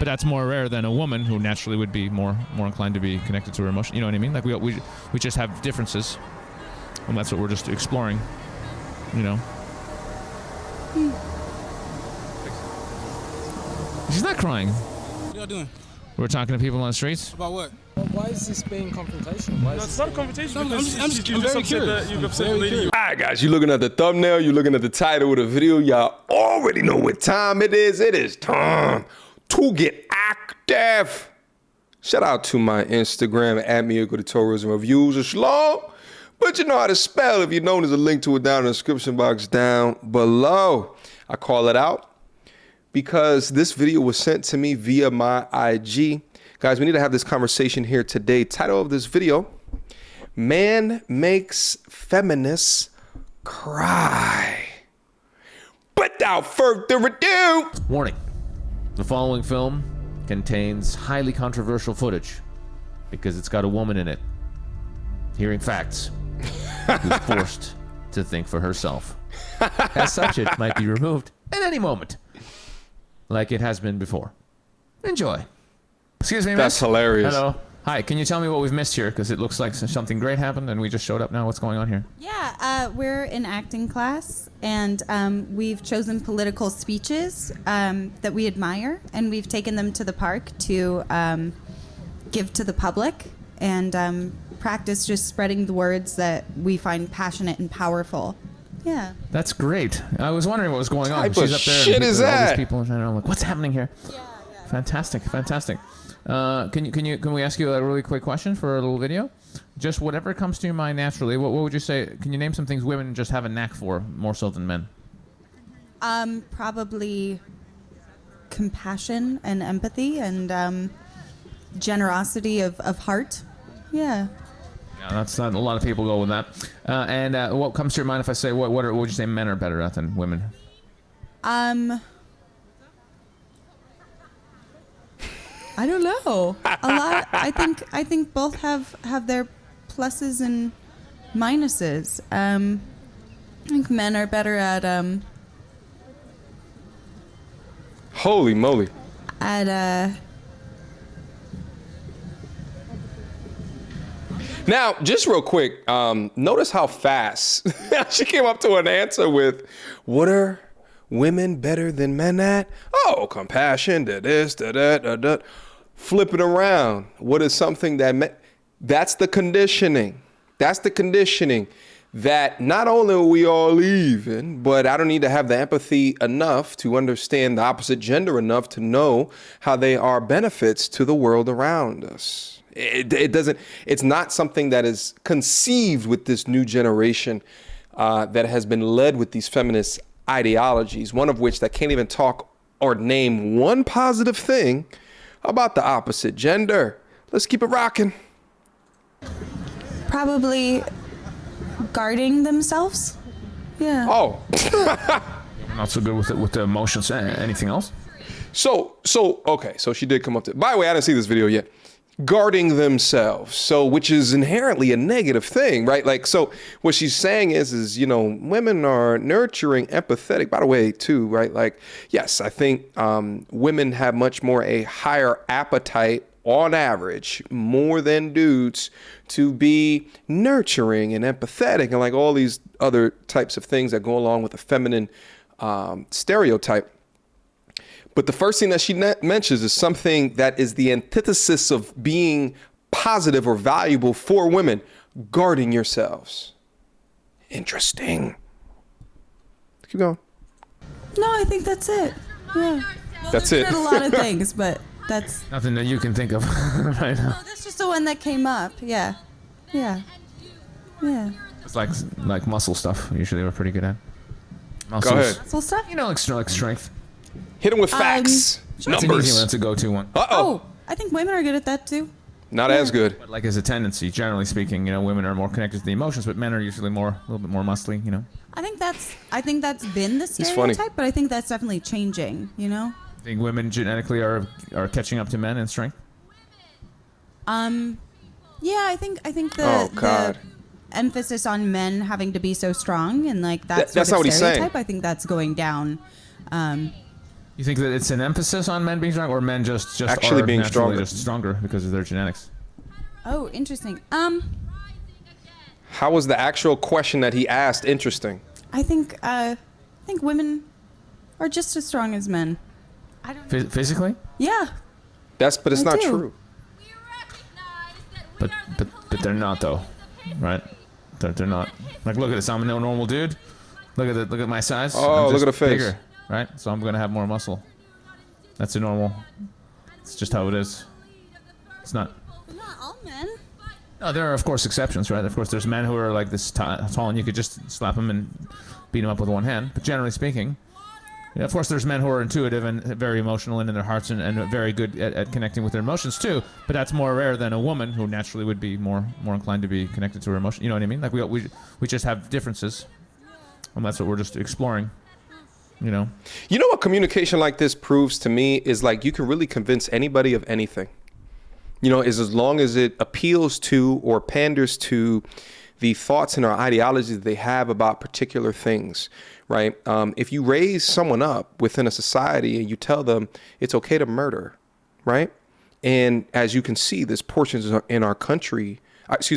but that's more rare than a woman who naturally would be more inclined to be connected to her emotion. You know what I mean? Like we just have differences, and that's what we're just exploring. You know. She's not crying. What y'all doing? We're talking to people on the streets. About what? Why is this being confrontational? Why is It's not a confrontation. I'm very curious. All right, guys, you're looking at the thumbnail, you're looking at the title of the video. Y'all already know what time it is. It is time to get active. Shout out to my Instagram at Mediocre tutorials and reviews. It's long, but you know how to spell. If you know, there's a link to it down in the description box down below. I call it out because this video was sent to me via my IG. Guys, we need to have this conversation here today. Title of this video, Man Makes Feminists Cry. Without further ado. Warning. The following film contains highly controversial footage because it's got a woman in it hearing facts who's forced to think for herself. As such, it might be removed at any moment, like it has been before. Enjoy. Excuse me, That's miss. hilarious. Hello. Hi, can you tell me what we've missed here? Because it looks like something great happened and we just showed up now. What's going on here? Yeah, we're in acting class, and we've chosen political speeches that we admire, and we've taken them to the park to give to the public and practice just spreading the words that we find passionate and powerful. Yeah. That's great. I was wondering what was going on. What type She's of up there. shit and is all that? these people, and I'm like, what's happening here? Yeah. Fantastic. Can we ask you a really quick question for a little video? Just whatever comes to your mind naturally. What would you say? Can you name some things women just have a knack for more so than men? Probably compassion and empathy and generosity of heart. Yeah. Yeah, that's not a lot of people go with that. And what comes to your mind if I say what would you say men are better at than women? I don't know. A lot. I think both have their pluses and minuses. I think men are better at Holy moly. Now, just real quick, notice how fast she came up to an answer with, what are women better than men at? Oh, compassion, da this, da that, da da. Flip it around. What is something that that's the conditioning. That's the conditioning that not only are we all even, but I don't need to have the empathy enough to understand the opposite gender enough to know how they are benefits to the world around us. It's not something that is conceived with this new generation that has been led with these feminist ideologies, one of which that can't even talk or name one positive thing about the opposite gender. Let's keep it rocking. probably guarding themselves. Yeah. Oh. Not so good with the emotions. Anything else? So okay. So she did come up to. By the way, I didn't see this video yet. Guarding themselves. So, which is inherently a negative thing, right? Like, so what she's saying is, you know, women are nurturing, empathetic, by the way, too, right? Like, yes, I think women have much more a higher appetite on average, more than dudes, to be nurturing and empathetic and like all these other types of things that go along with a feminine stereotype. But the first thing that she mentions is something that is the antithesis of being positive or valuable for women: guarding yourselves. Interesting. Keep going. No, I think that's it. Yeah. Well, That's it. a lot of things, but that's Nothing that you can think of right now. no, that's just the one that came up. Yeah. Yeah. Yeah. It's like muscle stuff. Usually we're pretty good at. Go ahead. So stuff. You know, like strength. Hit them with facts, That's an easy one. numbers. That's a go-to one. Oh, I think women are good at that too. Not as good. But like as a tendency, generally speaking, you know, women are more connected to the emotions, but men are usually a little bit more muscly, you know. I think that's been the funny. stereotype, but I think that's definitely changing. You know. I think women genetically are catching up to men in strength. Yeah, I think the, Oh, God. the emphasis on men having to be so strong and like that That's sort not of what he's saying. stereotype, I think that's going down. You think that it's an emphasis on men being strong, or men just Actually are being naturally stronger. just stronger because of their genetics? Oh, interesting. How was the actual question that he asked interesting? I think women are just as strong as men. I don't know. Physically? Yeah. But it's I not do. true. But they're not though, right? They're not. Like, look at this. I'm a normal dude. Look at my size. Oh, I'm look just at the face. Bigger, right? So I'm gonna have more muscle. That's a normal. It's just how it is. It's not. Not all men. No, there are of course exceptions, right? Of course, there's men who are like this tall, and you could just slap them and beat them up with one hand. But generally speaking, yeah, of course, there's men who are intuitive and very emotional and in their hearts and very good at connecting with their emotions too. But that's more rare than a woman who naturally would be more inclined to be connected to her emotion. You know what I mean? Like we just have differences, and that's what we're just exploring. You know what communication like this proves to me is, like, you can really convince anybody of anything. Is as long as it appeals to or panders to the thoughts and our ideologies that they have about particular things, right? If you raise someone up within a society and you tell them it's okay to murder, right? And as you can see, there's portions in our country,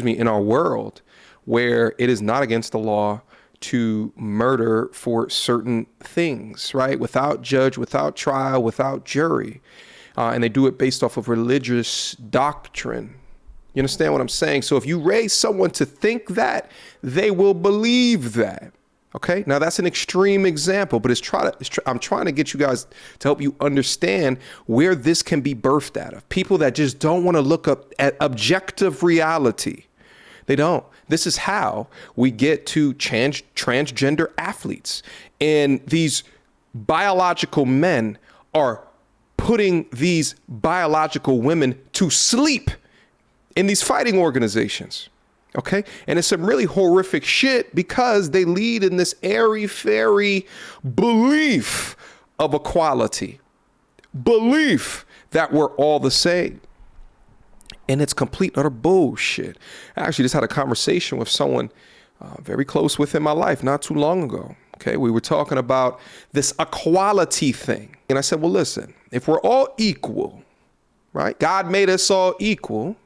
in our world, where it is not against the law to murder for certain things, right? Without judge, without trial, without jury. And they do it based off of religious doctrine. You understand what I'm saying? So if you raise someone to think that, they will believe that. Okay. Now that's an extreme example, but I'm trying to get you guys to help you understand where this can be birthed out of. People that just don't want to look up at objective reality. They don't. This is how we get to transgender athletes. And these biological men are putting these biological women to sleep in these fighting organizations. Okay. And it's some really horrific shit because they lead in this airy-fairy belief of equality, belief that we're all the same. And it's complete utter bullshit. I actually just had a conversation with someone very close within my life not too long ago. Okay, we were talking about this equality thing. And I said, well, listen, if we're all equal, right? God made us all equal,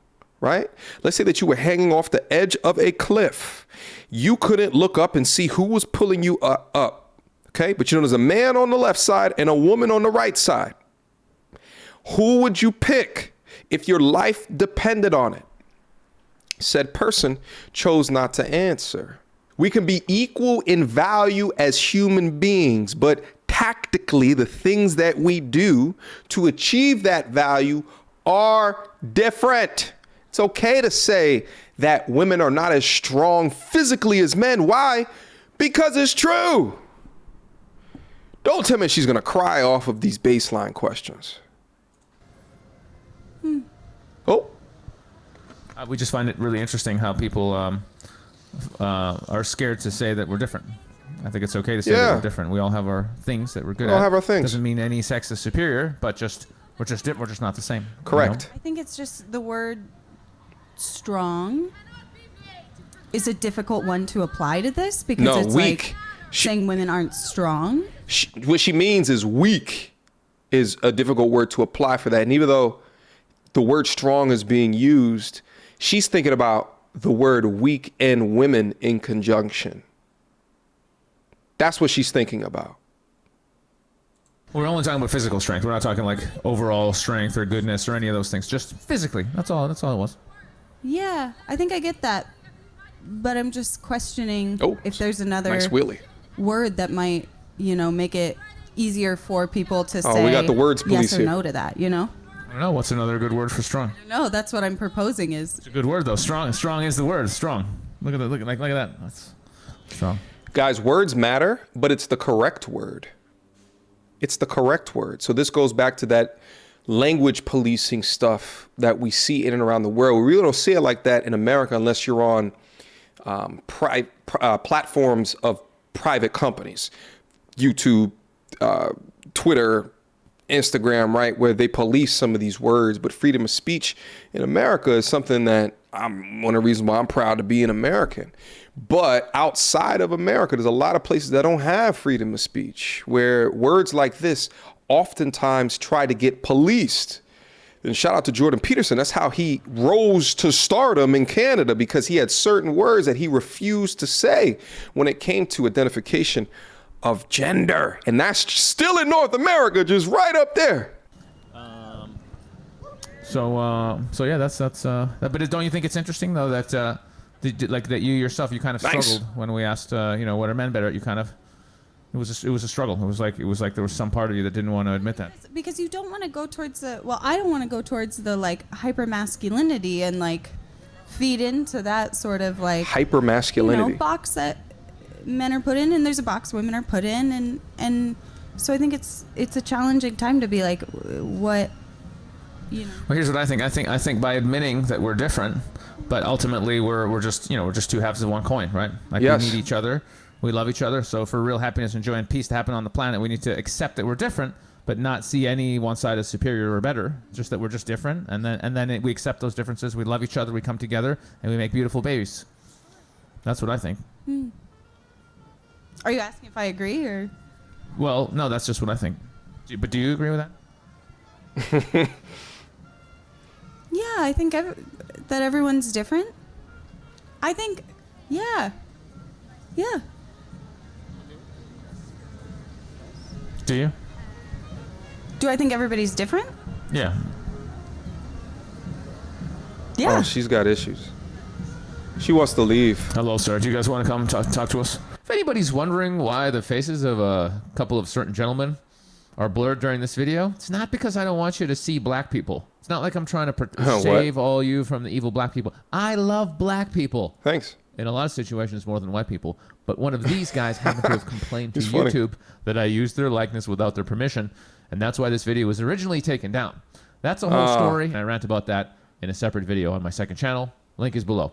right? Let's say that you were hanging off the edge of a cliff. You couldn't look up and see who was pulling you up. Okay, but there's a man on the left side and a woman on the right side. Who would you pick if your life depended on it? Said person chose not to answer. We can be equal in value as human beings, but tactically, the things that we do to achieve that value are different. It's okay to say that women are not as strong physically as men. Why? Because it's true. Don't tell me she's going to cry off of these baseline questions. Oh. We just find it really interesting how people are scared to say that we're different. I think it's okay to say that we're different. We all have our things that we're good at. We all have our things. Doesn't mean any sex is superior, but we're just different. We're just not the same. Correct. You know? I think it's just the word strong is a difficult one to apply to this because it's weak. Like saying women aren't strong. What she means is weak is a difficult word to apply for that. And even though the word strong is being used, she's thinking about the word weak and women in conjunction. That's what she's thinking about. We're only talking about physical strength. We're not talking like overall strength or goodness or any of those things. Just physically. That's all it was. Yeah, I think I get that. But I'm just questioning if there's another nice wheelie word that might, make it easier for people to say we got the words police yes or here. no to that, I don't know. What's another good word for strong? No, that's what I'm proposing is. It's a good word though. Strong. Strong is the word. Strong. Look at that. Look at that. That's strong. Guys, words matter, but it's the correct word. It's the correct word. So this goes back to that language policing stuff that we see in and around the world. We really don't see it like that in America unless you're on platforms of private companies, YouTube, Twitter, Instagram, right, where they police some of these words. But freedom of speech in America is something that one of the reasons why I'm proud to be an American. But outside of America, there's a lot of places that don't have freedom of speech, where words like this oftentimes try to get policed. And shout out to Jordan Peterson. That's how he rose to stardom in Canada, because he had certain words that he refused to say when it came to identification of gender. And that's still in North America, just right up there. So yeah, that's but don't you think it's interesting though that that you yourself, you kind of struggled when we asked what are men better at? You kind of it was a struggle. It was like there was some part of you that didn't want to admit that. Because you don't want to go towards I don't want to go towards the like hyper masculinity and like feed into that sort of like hyper masculinity box that men are put in, and there's a box women are put in, and so I think it's a challenging time to be like what. Well, here's what I think. I think by admitting that we're different, but ultimately we're just two halves of one coin, right? Like yes. We need each other, we love each other. So for real happiness and joy and peace to happen on the planet, we need to accept that we're different, but not see any one side as superior or better. Just that we're just different, and then we accept those differences. We love each other. We come together, and we make beautiful babies. That's what I think. Are you asking if I agree or? Well, no, that's just what I think. But do you agree with that? Yeah, I think that everyone's different. I think, yeah. Do you? Do I think everybody's different? Yeah. Yeah. Oh, she's got issues. She wants to leave. Hello, sir. Do you guys want to come talk to us? If anybody's wondering why the faces of a couple of certain gentlemen are blurred during this video, it's not because I don't want you to see black people. It's not like I'm trying to save all you from the evil black people. I love black people. Thanks. In a lot of situations more than white people. But one of these guys happened to have complained to funny. YouTube that I used their likeness without their permission, and that's why this video was originally taken down. That's a whole story, and I rant about that in a separate video on my second channel. Link is below.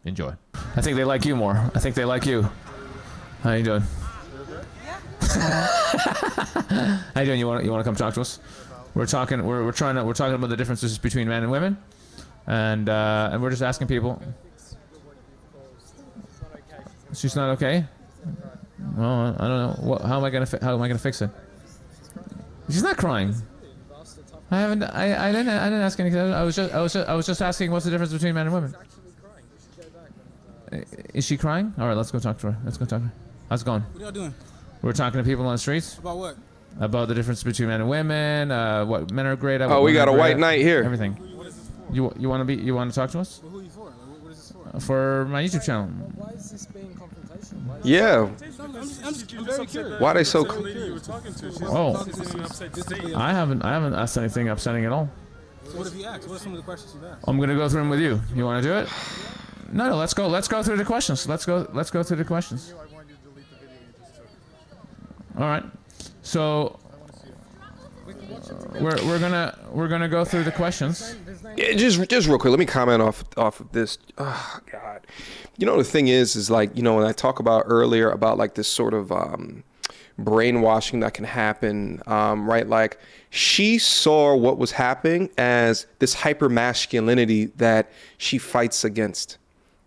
Enjoy. I think they like you more. I think they like you. How you doing? How you doing? You want to come talk to us? We're talking about the differences between men and women, and we're just asking people. She's not okay. Well, I don't know. How am I gonna fix it? She's not crying. I didn't ask anything. I was just asking what's the difference between men and women. Is she crying? All right, let's go talk to her. How's it going? What are y'all doing? We're talking to people on the streets. About what? About the difference between men and women. What men are great at. Oh, we got a white knight here. Everything. You want to talk to us? Well, who are you for? What is this for? For my YouTube channel. Why is this being confrontational? Yeah. I'm very curious. Why are they so? I haven't asked anything upsetting at all. So what have you asked? What are some of the questions you've asked? I'm gonna go through them with you. You want to do it? No. Let's go through the questions. Let's go through the questions. All right. So we're gonna go through the questions. Yeah, just real quick, let me comment off of this. Oh God, the thing is like when I talk about earlier about like this sort of brainwashing that can happen, right? Like she saw what was happening as this hyper masculinity that she fights against,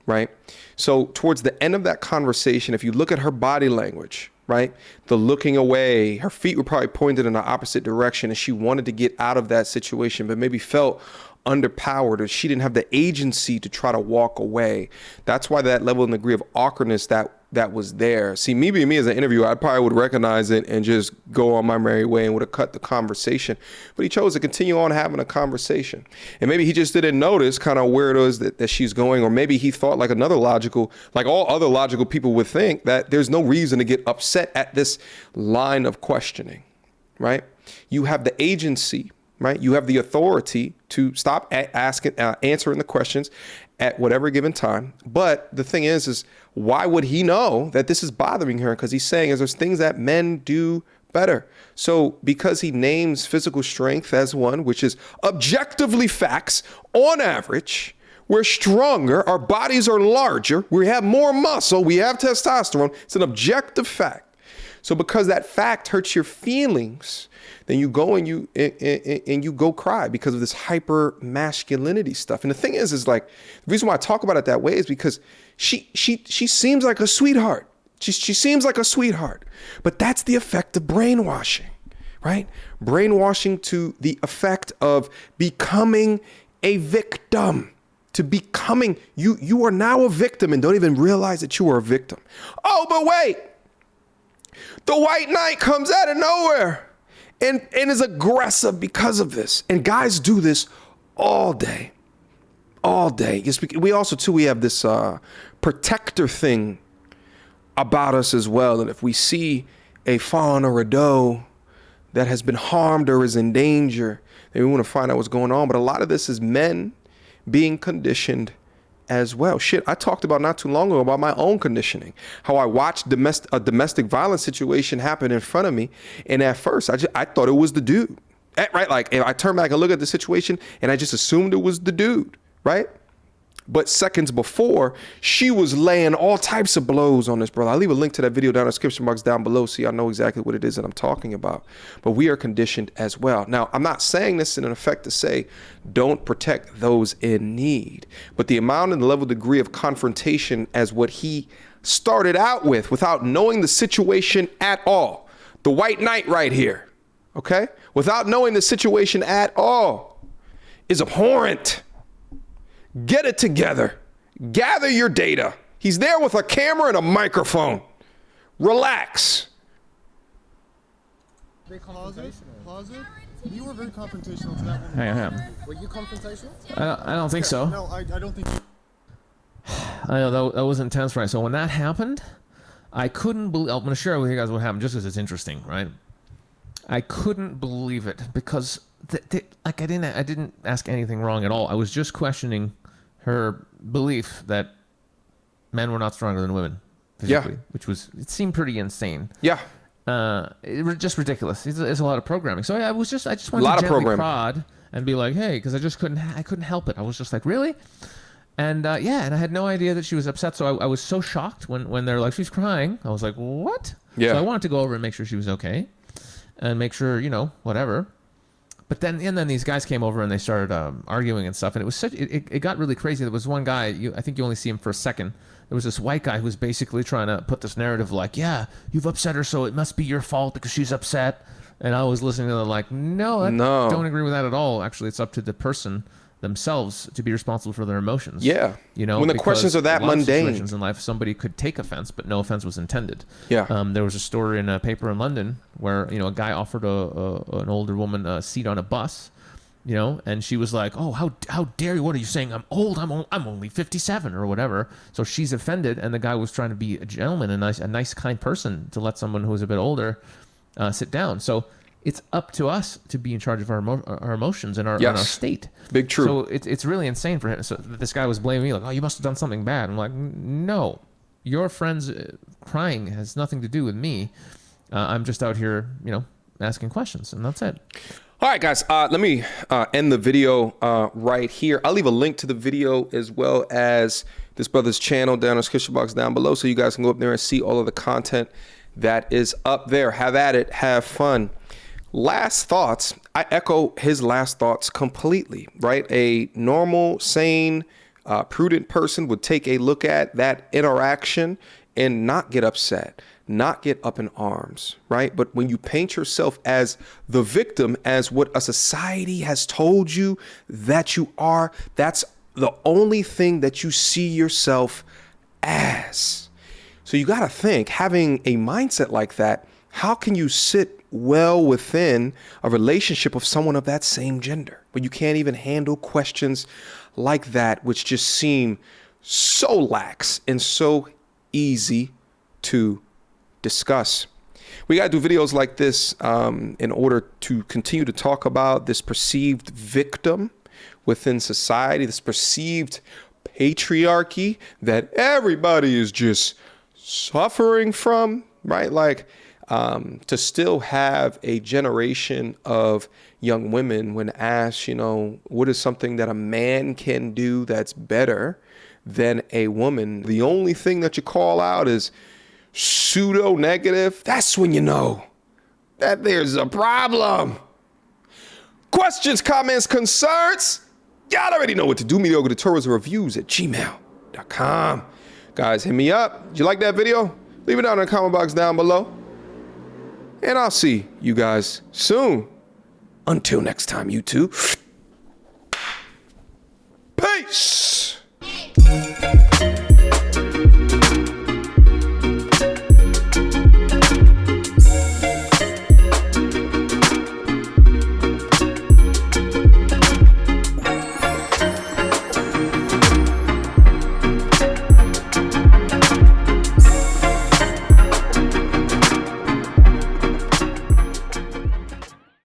right? So towards the end of that conversation, if you look at her body language, right? The looking away, her feet were probably pointed in the opposite direction, and she wanted to get out of that situation, but maybe felt underpowered, or she didn't have the agency to try to walk away. That's why that level and degree of awkwardness that was there. See, me being me as an interviewer, I probably would recognize it and just go on my merry way and would have cut the conversation. But he chose to continue on having a conversation. And maybe he just didn't notice kind of where it is that she's going, or maybe he thought like all other logical people would think, that there's no reason to get upset at this line of questioning, right? You have the agency, right? You have the authority to stop answering the questions at whatever given time. But the thing is why would he know that this is bothering her? Because he's saying there's things that men do better. So because he names physical strength as one, which is objectively facts, on average, we're stronger, our bodies are larger, we have more muscle, we have testosterone. It's an objective fact. So because that fact hurts your feelings, then you go and you go cry because of this hyper masculinity stuff. And the thing is like, the reason why I talk about it that way is because she seems like a sweetheart. She seems like a sweetheart, but that's the effect of brainwashing, right? Brainwashing to the effect of becoming a victim. To becoming, you are now a victim and don't even realize that you are a victim. Oh, but wait, the white knight comes out of nowhere and is aggressive because of this. And guys do this all day. All day. We also, too, we have this protector thing about us as well. And if we see a fawn or a doe that has been harmed or is in danger, then we want to find out what's going on. But a lot of this is men being conditioned as well. Shit, I talked about not too long ago about my own conditioning, how I watched a domestic violence situation happen in front of me. And at first I thought it was the dude, right? Like I turned back and look at the situation and I just assumed it was the dude, right? But seconds before, she was laying all types of blows on this brother. I'll leave a link to that video down in the description box down below so y'all know exactly what it is that I'm talking about. But we are conditioned as well. Now, I'm not saying this in an effect to say don't protect those in need. But the amount and the level degree of confrontation as what he started out with without knowing the situation at all. The white knight right here, okay? Without knowing the situation at all is abhorrent. Get it together. Gather your data. He's there with a camera and a microphone. Relax. Pause it. You were very confrontational to that woman. Hey, I am. Were you confrontational? I don't think so. No, I don't think. I know that was intense, right? So when that happened, I couldn't believe. I'm going to share with you guys what happened, just because it's interesting, right? I couldn't believe it because, I didn't ask anything wrong at all. I was just questioning her belief that men were not stronger than women physically, it seemed pretty insane. Yeah. Just ridiculous. It's a lot of programming. So I just wanted to gently prod and be like, hey, because I couldn't help it. I was just like, really? And and I had no idea that she was upset. So I was so shocked when they're like, she's crying. I was like, what? Yeah. So I wanted to go over and make sure she was okay and make sure, whatever. But then these guys came over and they started arguing and stuff. And it was it got really crazy. There was one guy, I think you only see him for a second. There was this white guy who was basically trying to put this narrative like, yeah, you've upset her, so it must be your fault because she's upset. And I was listening to them like, no, don't agree with that at all. Actually, it's up to the person themselves to be responsible for their emotions. Yeah. When the questions are that mundane. Situations in life, somebody could take offense, but no offense was intended. Yeah. There was a story in a paper in London where, a guy offered an older woman a seat on a bus, and she was like, oh, how dare you? What are you saying? I'm old. I'm only 57 or whatever. So she's offended. And the guy was trying to be a gentleman, a nice, kind person to let someone who was a bit older sit down. So it's up to us to be in charge of our emotions and our state. Big true. So it's really insane for him. So this guy was blaming me like, oh, you must have done something bad. I'm like, no, your friend's crying has nothing to do with me. I'm just out here, asking questions, and that's it. All right, guys, let me end the video right here. I'll leave a link to the video as well as this brother's channel down in the description box down below so you guys can go up there and see all of the content that is up there. Have at it. Have fun. Last thoughts. I echo his last thoughts completely, right? A normal, sane, prudent person would take a look at that interaction and not get upset, not get up in arms, right? But when you paint yourself as the victim, as what a society has told you that you are, that's the only thing that you see yourself as. So you got to think, having a mindset like that, how can you sit well within a relationship of someone of that same gender, but you can't even handle questions like that, which just seem so lax and so easy to discuss? We got to do videos like this in order to continue to talk about this perceived victim within society, this perceived patriarchy that everybody is just suffering from, right? Like, to still have a generation of young women when asked, what is something that a man can do that's better than a woman? The only thing that you call out is pseudo negative. That's when you know that there's a problem. Questions, comments, concerns? Y'all already know what to do. Mediocre tutorials or reviews at gmail.com. Guys, hit me up. Did you like that video? Leave it down in the comment box down below. And I'll see you guys soon. Until next time, you two. Peace.